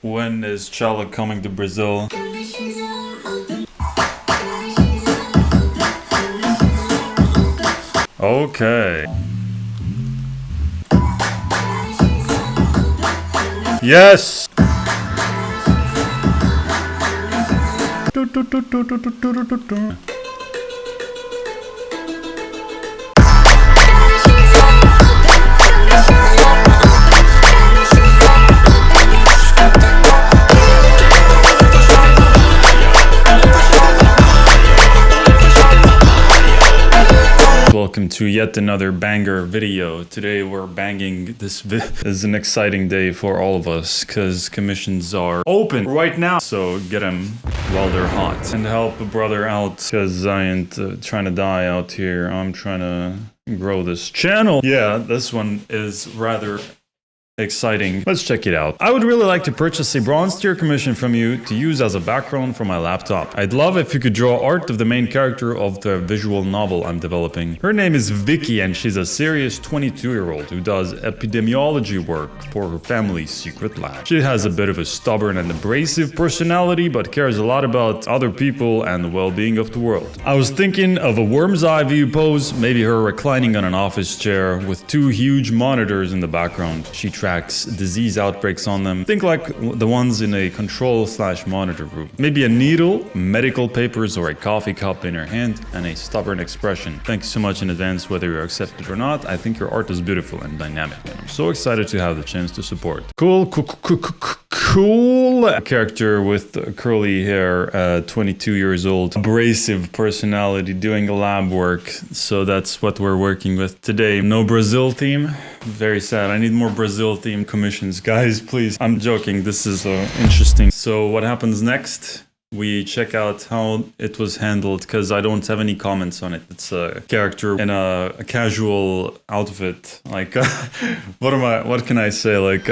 When is Challa coming to Brazil? Okay. Yes! Welcome to yet another banger video. Today we're banging this is an exciting day for all of us because commissions are open right now. So get them while they're hot and help a brother out because I ain't trying to die out here. I'm trying to grow this channel. Yeah, this one is rather exciting. Let's check it out. I would really like to purchase a bronze tier commission from you to use as a background for my laptop. I'd love if you could draw art of the main character of the visual novel I'm developing. Her name is Vicky and she's a serious 22-year-old who does epidemiology work for her family's secret lab. She has a bit of a stubborn and abrasive personality but cares a lot about other people and the well-being of the world. I was thinking of a worm's eye view pose, maybe her reclining on an office chair with two huge monitors in the background. She tracks disease outbreaks on them. Think like the ones in a control/monitor room. Maybe a needle, medical papers, or a coffee cup in her hand, and a stubborn expression. Thanks so much in advance whether you're accepted or not. I think your art is beautiful and dynamic, and I'm so excited to have the chance to support. Cool character with curly hair, 22 years old, abrasive personality, doing lab work. So that's what we're working with today. No Brazil theme. Very sad. I need more Brazil theme commissions, guys, please. I'm joking. This is interesting. So what happens next? We check out how it was handled because I don't have any comments on it. It's a character in a casual outfit. Like, what can I say? Like,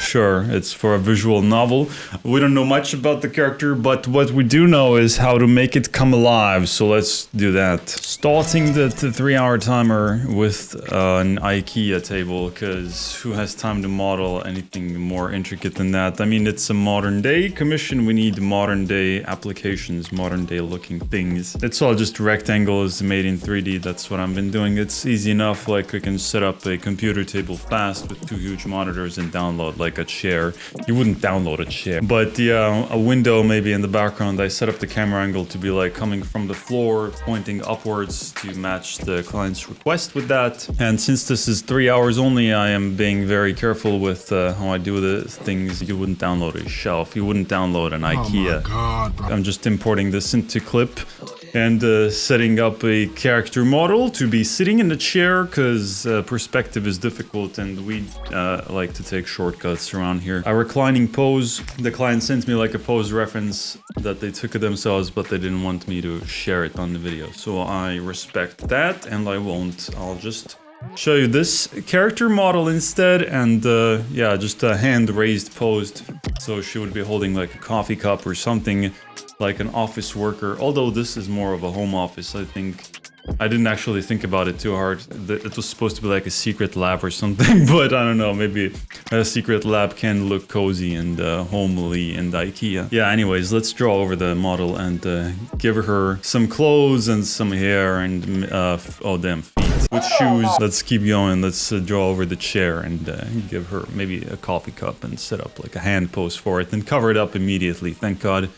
sure, it's for a visual novel. We don't know much about the character, but what we do know is how to make it come alive. So let's do that. Starting the 3-hour timer with an IKEA table because who has time to model anything more intricate than that? I mean, it's a modern day commission. We need modern day applications, modern day looking things. It's all just rectangles made in 3D. That's what I've been doing. It's easy enough. Like, we can set up a computer table fast with two huge monitors and download like a chair. You wouldn't download a chair, but yeah, a window maybe in the background. I set up the camera angle to be like coming from the floor, pointing upwards to match the client's request with that. And since this is 3 hours only, I am being very careful with how I do the things. You wouldn't download a shelf. You wouldn't download an IKEA. Oh my God. I'm just importing this into Clip and setting up a character model to be sitting in the chair because perspective is difficult and we like to take shortcuts around here. A reclining pose. The client sent me like a pose reference that they took of themselves, but they didn't want me to share it on the video. So I respect that and I won't. I'll just show you this character model instead, and yeah, just a hand raised posed, so she would be holding like a coffee cup or something like an office worker, although this is more of a home office. I think I didn't actually think about it too hard. It was supposed to be like a secret lab or something, but I don't know, maybe a secret lab can look cozy and homely in IKEA. Yeah, anyways, let's draw over the model and give her some clothes and some hair and oh damn, feet with shoes. Let's keep going. Let's draw over the chair and give her maybe a coffee cup and set up like a hand pose for it and cover it up immediately. Thank God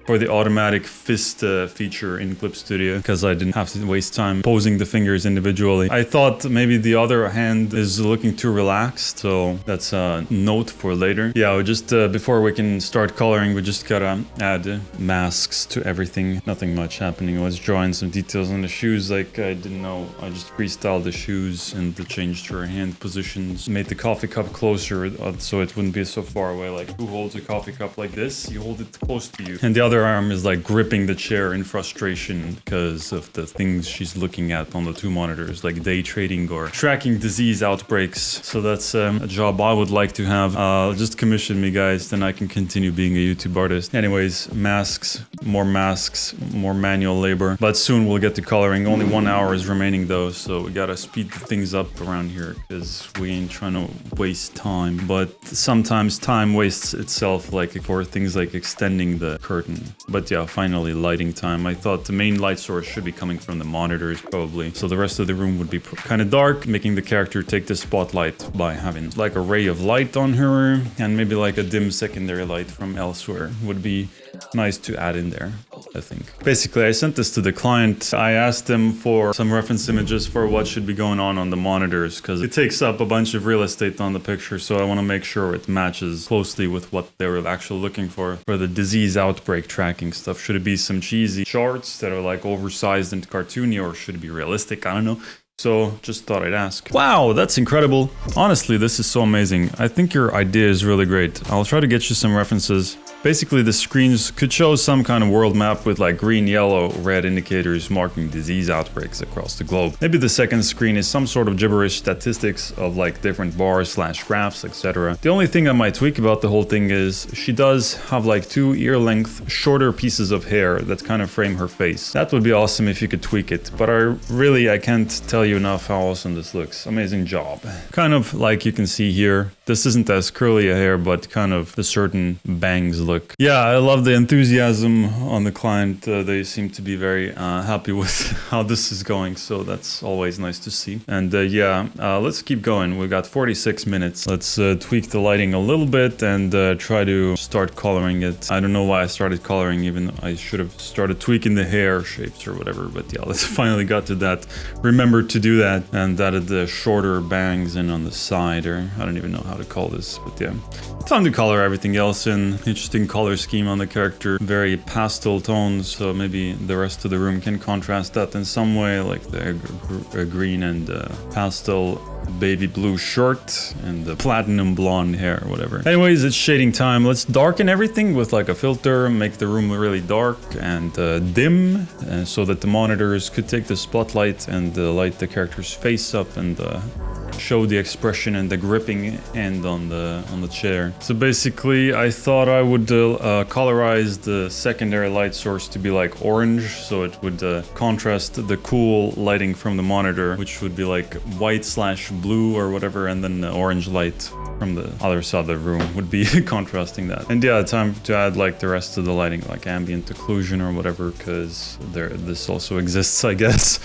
for the automatic fist feature in Clip Studio because I didn't have to waste time posing the fingers individually. I thought maybe the other hand is looking too relaxed, so that's a note for later. Yeah, we just before we can start coloring, we just gotta add masks to everything. Nothing much happening. Let's draw in some details on the shoes. Like, I didn't know. I just freestyled the shoes and changed her hand positions. Made the coffee cup closer so it wouldn't be so far away. Like, who holds a coffee cup like this? You hold it close to you. And the other arm is like gripping the chair in frustration because of the things she's looking at on the two monitors, like day trading or tracking disease outbreaks. So that's a job I would like to have. Just commission me, guys, then I can continue being a YouTube artist. Anyways, masks more masks, more manual labor. But soon we'll get to coloring. Only 1 hour is remaining though, so we gotta speed things up around here because we ain't trying to waste time. But sometimes time wastes itself, like for things like extending the curtain. But yeah, finally lighting time. I thought the main light source should be coming from the monitors probably, so the rest of the room would be kind of dark, making the character take the spotlight by having like a ray of light on her and maybe like a dim secondary light from elsewhere would be nice to add in there, I think. Basically, I sent this to the client. I asked them for some reference images for what should be going on the monitors, because it takes up a bunch of real estate on the picture, so I want to make sure it matches closely with what they were actually looking for the disease outbreak tracking stuff. Should it be some cheesy charts that are like oversized and cartoony, or should it be realistic? I don't know. So just thought I'd ask. Wow, that's incredible. Honestly, this is so amazing. I think your idea is really great. I'll try to get you some references. Basically, the screens could show some kind of world map with like green, yellow, red indicators marking disease outbreaks across the globe. Maybe the second screen is some sort of gibberish statistics of like different bars / graphs, etc. The only thing I might tweak about the whole thing is she does have like 2 ear-length shorter pieces of hair that kind of frame her face. That would be awesome if you could tweak it, but I can't tell you enough how awesome this looks. Amazing job. Kind of like you can see here, this isn't as curly a hair, but kind of the certain bangs look. Yeah, I love the enthusiasm on the client. They seem to be very happy with how this is going, so that's always nice to see. And let's keep going. We've got 46 minutes. Let's tweak the lighting a little bit and try to start coloring it. I don't know why I started coloring, even I should have started tweaking the hair shapes or whatever, but yeah, let's finally got to that. Remember to do that, and added the shorter bangs in on the side, or I don't even know how to call this, but yeah. Time to color everything else in. Interesting color scheme on the character. Very pastel tones, so maybe the rest of the room can contrast that in some way, like the green and pastel baby blue shirt and the platinum blonde hair or whatever. Anyways, it's shading time. Let's darken everything with like a filter, make the room really dark and dim, so that the monitors could take the spotlight and light the character's face up and show the expression and the gripping end on the chair. So basically, I thought I would colorize the secondary light source to be like orange, so it would contrast the cool lighting from the monitor, which would be like white / blue or whatever, and then the orange light from the other side of the room would be contrasting that. And yeah, time to add like the rest of the lighting, like ambient occlusion or whatever, because this also exists, I guess,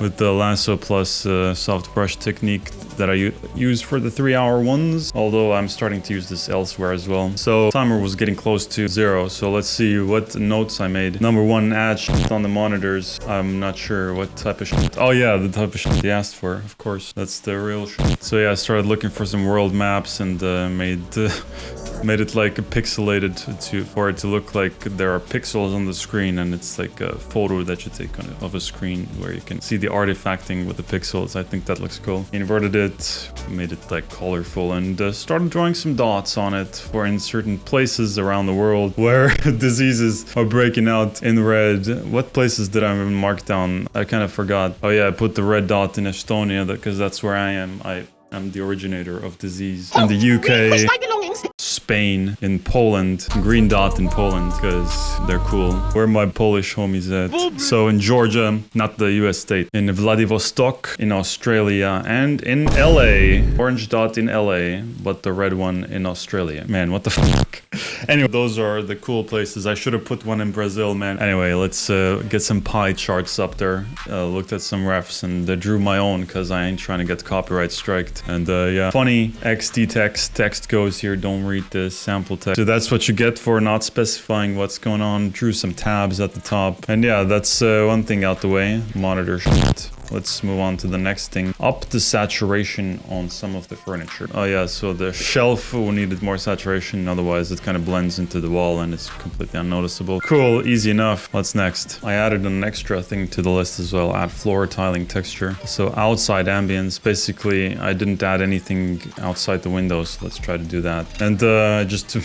with the lasso plus soft brush technique that I use for the 3-hour ones, although I'm starting to use this elsewhere as well. So timer was getting close to 0, so let's see what notes I made. Number 1, add shit on the monitors. I'm not sure what type of shit. Oh yeah, the type of shit they asked for, of course. That's the real shit. So yeah, I started looking for some world maps and made it like pixelated for it to look like there are pixels on the screen, and it's like a photo that you take of a screen where you can see the artifacting with the pixels. I think that looks cool. Inverted it, made it like colorful, and started drawing some dots on it for in certain places around the world where diseases are breaking out in red. What places did I even mark down? I kind of forgot. Oh yeah, I put the red dot in Estonia because that's where I am. I'm the originator of disease. In the UK, Spain, in Poland, green dot in Poland because they're cool. Where my Polish homies at? So in Georgia, not the US state, in Vladivostok, in Australia, and in LA. Orange dot in LA, but the red one in Australia. Man, what the fuck? Anyway, those are the cool places. I should have put one in Brazil, man. Anyway, let's get some pie charts up there. Looked at some refs and drew my own because I ain't trying to get copyright striked. And yeah, funny XD text goes here. Don't read the sample text. So that's what you get for not specifying what's going on. Drew some tabs at the top. And yeah, that's one thing out the way. Monitor shit. Let's move on to the next thing. Up the saturation on some of the furniture. Oh yeah, so the shelf needed more saturation, otherwise it kind of blends into the wall and it's completely unnoticeable. Cool, easy enough. What's next? I added an extra thing to the list as well, add floor tiling texture. So outside ambience, basically I didn't add anything outside the windows. Let's try to do that. And just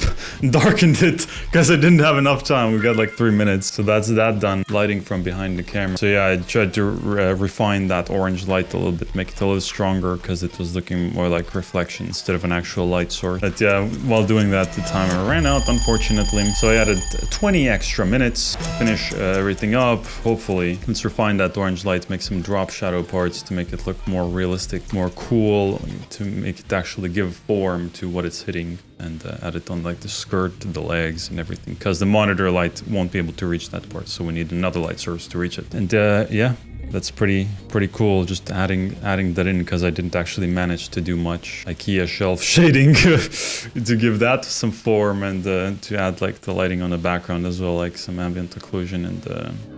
darkened it because I didn't have enough time. We got like 3 minutes, so that's that done. Lighting from behind the camera. So yeah, I tried to refine refine that orange light a little bit, make it a little stronger because it was looking more like reflection instead of an actual light source. But yeah, while doing that, the timer ran out, unfortunately. So I added 20 extra minutes, finish everything up. Hopefully, let's refine that orange light, make some drop shadow parts to make it look more realistic, more cool, to make it actually give form to what it's hitting, and add it on like the skirt, the legs and everything, because the monitor light won't be able to reach that part, so we need another light source to reach it. And yeah, that's pretty cool, just adding that in, because I didn't actually manage to do much IKEA shelf shading to give that some form, and to add like the lighting on the background as well, like some ambient occlusion, and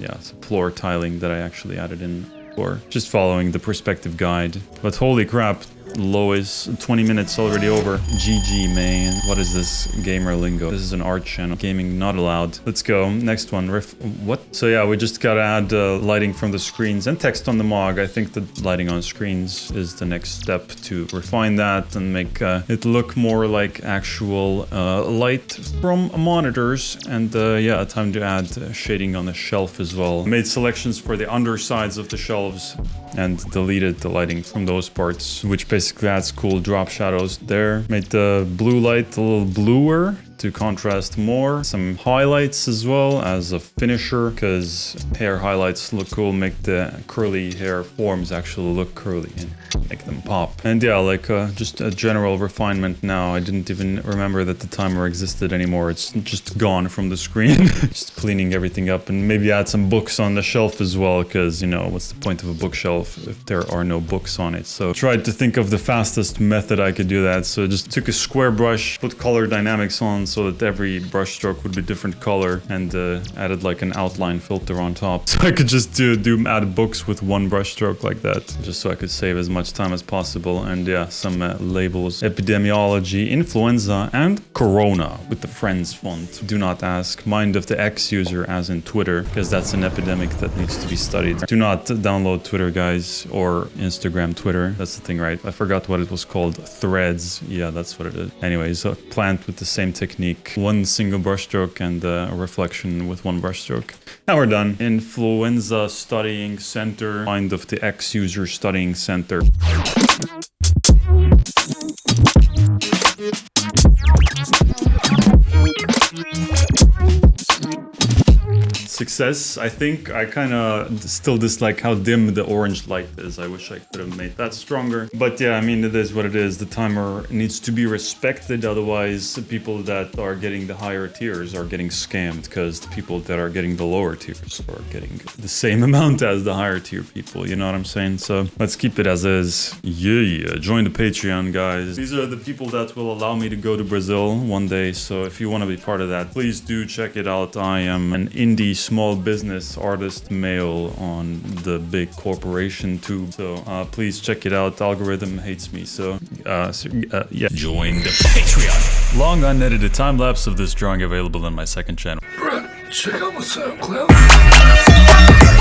yeah, some floor tiling that I actually added in, or just following the perspective guide. But holy crap, Lois, 20 minutes already over. GG, man. What is this gamer lingo? This is an art channel. Gaming not allowed. Let's go. Next one. What? So yeah, we just gotta add lighting from the screens and text on the MOG. I think the lighting on screens is the next step to refine that and make it look more like actual light from monitors. And yeah, time to add shading on the shelf as well. Made selections for the undersides of the shelves and deleted the lighting from those parts, which basically adds cool drop shadows there. Made the blue light a little bluer to contrast more. Some highlights as well as a finisher, because hair highlights look cool, make the curly hair forms actually look curly and make them pop. And yeah, like just a general refinement now. I didn't even remember that the timer existed anymore. It's just gone from the screen. Just cleaning everything up, and maybe add some books on the shelf as well, because, you know, what's the point of a bookshelf if there are no books on it? So tried to think of the fastest method I could do that. So just took a square brush, put color dynamics on so that every brush stroke would be different color, and added like an outline filter on top. So I could just add books with one brush stroke like that, just so I could save as much time as possible. And yeah, some labels: epidemiology, influenza, and corona with the friends font. Do not ask. Mind of the X user, as in Twitter, because that's an epidemic that needs to be studied. Do not download Twitter, guys, or Instagram Twitter. That's the thing, right? I forgot what it was called. Threads. Yeah, that's what it is. Anyways, a plant with the same technique. One single brushstroke and a reflection with one brushstroke. Now we're done. Influenza Studying Center. Mind of the X user Studying Center. Success. I think I kind of still dislike how dim the orange light is. I wish I could have made that stronger. But yeah, I mean, it is what it is. The timer needs to be respected. Otherwise, the people that are getting the higher tiers are getting scammed, because the people that are getting the lower tiers are getting the same amount as the higher tier people. You know what I'm saying? So let's keep it as is. Yeah. Join the Patreon, guys. These are the people that will allow me to go to Brazil one day. So if you want to be part of that, please do check it out. I am an indie small business artist male on the big corporation tube. So please check it out. The algorithm hates me. So yeah. Join the Patreon. Long unedited time lapse of this drawing available on my second channel. Bruh, check out my SoundCloud.